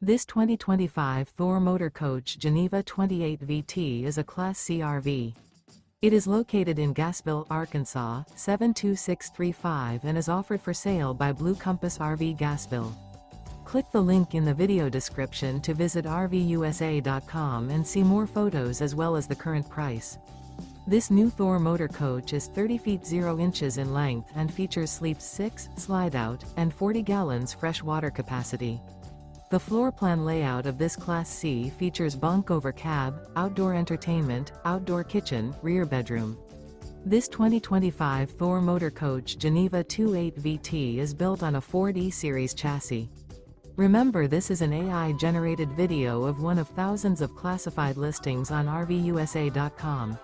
This 2025 Thor Motor Coach Geneva 28 VT is a Class C RV. It is located in Gassville, Arkansas, 72635 and is offered for sale by Blue Compass RV Gassville. Click the link in the video description to visit RVUSA.com and see more photos as well as the current price. This new Thor Motor Coach is 30 feet 0 inches in length and features sleeps 6, slide-out, and 40 gallons fresh water capacity. The floor plan layout of this Class C features bunk over cab, outdoor entertainment, outdoor kitchen, rear bedroom. This 2025 Thor Motor Coach Geneva 28 VT is built on a Ford E-Series chassis. Remember, this is an AI-generated video of one of thousands of classified listings on RVUSA.com.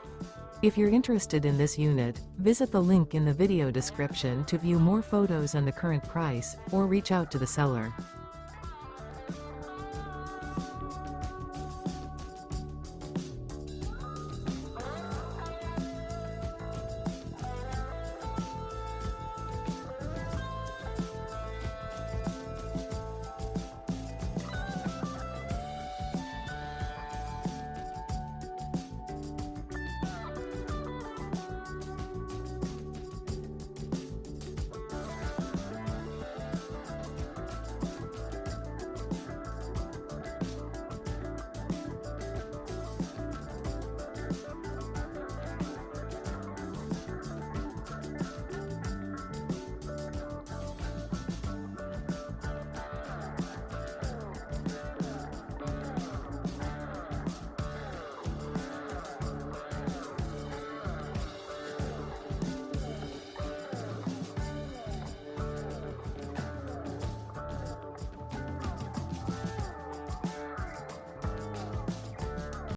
If you're interested in this unit, visit the link in the video description to view more photos and the current price, or reach out to the seller.